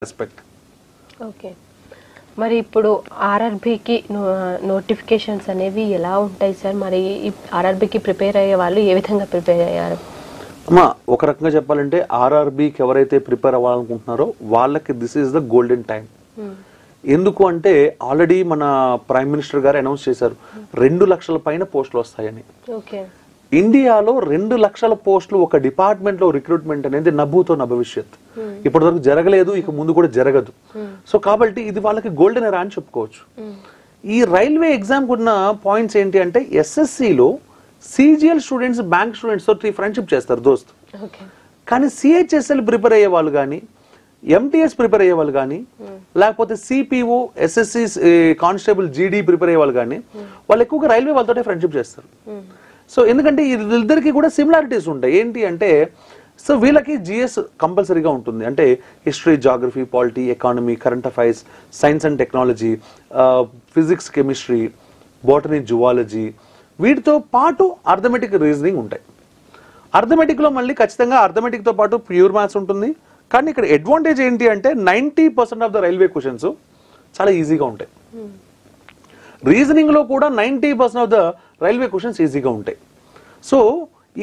aspect. Okay. మరి ఇప్పుడు ఆర్ఆర్బీకి notifications అనేవి ఎలా ఉంటాయి సార్? మరి ఆర్ఆర్బీకి ప్రిపేర్ అయ్యే వాళ్ళు ఏ విధంగా ప్రిపేర్ అయ్యారు? అమ్మా ఒక రకంగా చెప్పాలంటే ఆర్ఆర్బీకి ఎవరైతే ప్రిపేర్ అవ్వాలనుకుంటున్నారో వాళ్ళకి this is the golden time. ఎందుకు అంటే ఆల్రెడీ మన ప్రైమ్ మినిస్టర్ గారు అనౌన్స్ చేశారు 2 లక్షల పైన పోస్టులు వస్తాయని. ఓకే. ఇండియాలో 2 లక్షల పోస్టులు ఒక డిపార్ట్మెంట్ లో రిక్రూట్మెంట్ అనేది నభూతో నభవిష్యత్. ఇప్పటివరకు జరగలేదు, ఇక ముందు కూడా జరగదు. సో కాబట్టి ఇది వాళ్ళకి గోల్డెన్ ఎరా అని చెప్పుకోవచ్చు. ఈ రైల్వే ఎగ్జామ్ ఉన్న పాయింట్స్ ఏంటి అంటే ఎస్ఎస్సిలో సిజిఎల్ స్టూడెంట్స్ బ్యాంక్ స్టూడెంట్స్ తో ఫ్రెండ్షిప్ చేస్తారు దోస్త్. కానీ సిహెచ్ఎస్ఎల్ ప్రిపేర్ అయ్యే వాళ్ళు కానీ ఎంటీఎస్ ప్రిపేర్ అయ్యే వాళ్ళు కానీ లేకపోతే సిపిఓ ఎస్ఎస్సి కానిస్టేబుల్ జీడీ ప్రిపేర్ అయ్యే వాళ్ళు కానీ వాళ్ళు ఎక్కువగా రైల్వే వాళ్ళతో ఫ్రెండ్షిప్ చేస్తారు. సో ఎందుకంటే వీళ్ళిద్దరికి కూడా సిమిలారిటీస్ ఉంటాయి. ఏంటి అంటే సో వీళ్ళకి జిఎస్ కంపల్సరీగా ఉంటుంది. అంటే history, geography, polity, economy, current affairs, science and technology, physics, chemistry, botany, zoology, వీటితో పాటు అర్థమెటిక్, రీజనింగ్ ఉంటాయి. అర్థమెటిక్లో మళ్ళీ ఖచ్చితంగా అర్థమెటిక్తో పాటు ప్యూర్ మ్యాథ్స్ ఉంటుంది. కానీ ఇక్కడ అడ్వాంటేజ్ ఏంటి అంటే 90% ఆఫ్ ద రైల్వే క్వశ్చన్స్ చాలా ఈజీగా ఉంటాయి. రీజనింగ్లో కూడా 90% ఆఫ్ ద రైల్వే క్వశ్చన్స్ ఈజీగా ఉంటాయి. సో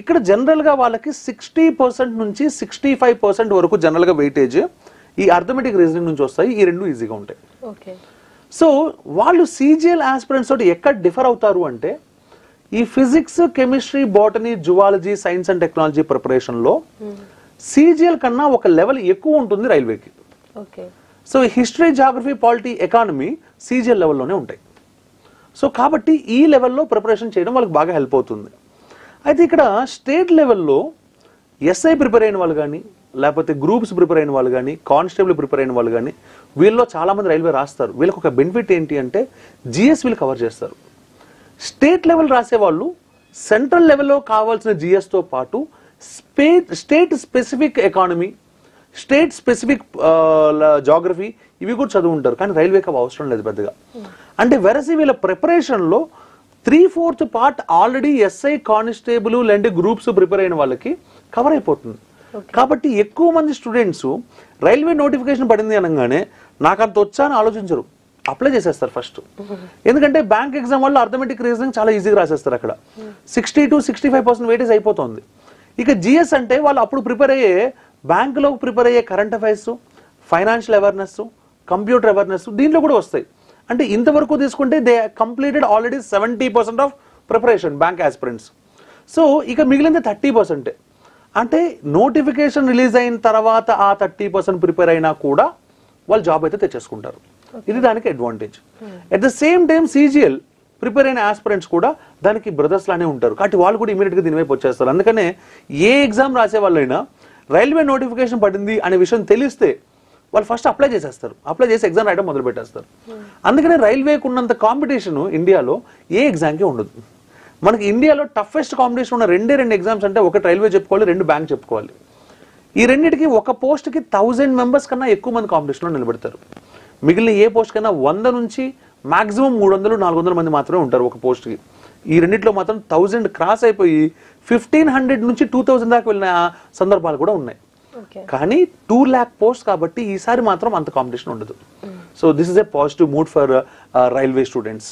ఇక్కడ జనరల్గా వాళ్ళకి 60% నుంచి 65% వరకు జనరల్గా వెయిటేజ్ ఈ అర్థమెటిక్, రీజనింగ్ నుంచి వస్తాయి. ఈ రెండు ఈజీగా ఉంటాయి. సో వాళ్ళు సిజిఎల్ ఆస్పిరెంట్స్ తోటి ఎక్కడ డిఫర్ అవుతారు అంటే ఈ physics, chemistry, botany, zoology, science and technology ప్రిపరేషన్లో సిజిఎల్ కన్నా ఒక లెవెల్ ఎక్కువ ఉంటుంది రైల్వేకి. So history, geography, polity, economy CGL లెవెల్లోనే ఉంటాయి. సో కాబట్టి ఈ లెవెల్లో ప్రిపరేషన్ చేయడం వాళ్ళకి బాగా హెల్ప్ అవుతుంది. అయితే ఇక్కడ స్టేట్ లెవెల్లో ఎస్ఐ ప్రిపేర్ అయిన వాళ్ళు కానీ లేకపోతే గ్రూప్స్ ప్రిపేర్ అయిన వాళ్ళు కానీ కానిస్టేబుల్ ప్రిపేర్ అయిన వాళ్ళు కానీ వీళ్ళలో చాలామంది రైల్వే రాస్తారు. వీళ్ళకి ఒక బెనిఫిట్ ఏంటి అంటే జిఎస్ వీళ్ళు కవర్ చేస్తారు. స్టేట్ లెవెల్ రాసే వాళ్ళు సెంట్రల్ లెవెల్లో కావాల్సిన జిఎస్తో పాటు state specific economy, state specific geography ఇవి కూడా చదువుంటారు. కానీ రైల్వేకి అవి అవసరం లేదు పెద్దగా. అంటే వెరసి వీళ్ళ ప్రిపరేషన్లో 3/4 పార్ట్ ఆల్రెడీ ఎస్ఐ, కానిస్టేబుల్ లాంటి గ్రూప్స్ ప్రిపేర్ అయిన వాళ్ళకి కవర్ అయిపోతుంది. కాబట్టి ఎక్కువ మంది స్టూడెంట్స్ రైల్వే నోటిఫికేషన్ పడింది అనగానే నాకు అంత వచ్చా అని ఆలోచించరు, అప్లై చేసేస్తారు ఫస్ట్. ఎందుకంటే బ్యాంక్ ఎగ్జామ్ వల్ల అర్థమెటిక్, రీజనింగ్ చాలా ఈజీగా రాసేస్తారు. అక్కడ 60 to 65% వెయిటేజ్ అయిపోతుంది. ఇక జిఎస్ అంటే వాళ్ళు అప్పుడు ప్రిపేర్ అయ్యే బ్యాంకులో ప్రిపేర్ అయ్యే current affairs, financial awareness, computer awareness దీంట్లో కూడా వస్తాయి. అంటే ఇంతవరకు తీసుకుంటే they completed already 70% of preparation bank aspirants. So ఇక మిగిలింది 30%. అంటే నోటిఫికేషన్ రిలీజ్ అయిన తర్వాత ఆ 30% ప్రిపేర్ అయినా కూడా వాళ్ళు జాబ్ అయితే తెచ్చేసుకుంటారు. ఇది దానికి advantage. At the same time CGL prepare అయిన ఆస్పిరెంట్స్ కూడా దానికి బ్రదర్స్ లానే ఉంటారు. కాబట్టి వాళ్ళు కూడా ఇమీడియట్గా దీని వైపు వచ్చేస్తారు. అందుకనే ఏ ఎగ్జామ్ రాసే వాళ్ళైనా రైల్వే నోటిఫికేషన్ పడింది అనే విషయం తెలిస్తే వాళ్ళు ఫస్ట్ అప్లై చేసేస్తారు. అప్లై చేసి ఎగ్జామ్ రాయడం మొదలు పెట్టేస్తారు. అందుకనే రైల్వేకి ఉన్నంత కాంపిటీషన్ ఇండియాలో ఏ ఎగ్జామ్కి ఉండదు. మనకి ఇండియాలో టఫెస్ట్ కాంపిటీషన్ ఉన్న రెండు ఎగ్జామ్స్ అంటే ఒకటి రైల్వే చెప్పుకోవాలి, 2 బ్యాంక్ చెప్పుకోవాలి. ఈ రెండింటికి ఒక పోస్ట్కి 1000 మెంబర్స్ కన్నా ఎక్కువ మంది కాంపిటీషన్లో నిలబెడతారు. మిగిలిన ఏ పోస్ట్ కన్నా 100 నుంచి మాక్సిమం 300-400 మంది మాత్రమే ఉంటారు ఒక పోస్ట్కి. ఈ రెండింటిలో మాత్రం 1000 క్రాస్ అయిపోయి 1500 నుంచి 2000 దాకా వెళ్ళిన సందర్భాలు కూడా ఉన్నాయి. కానీ 2 lakh పోస్ట్ కాబట్టి ఈసారి మాత్రం అంత కాంపిటీషన్ ఉండదు. So this is a positive mood for railway students,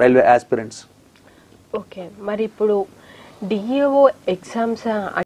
railway aspirants. Okay. మరి ఇప్పుడు డిఏఓ ఎగ్జామ్స్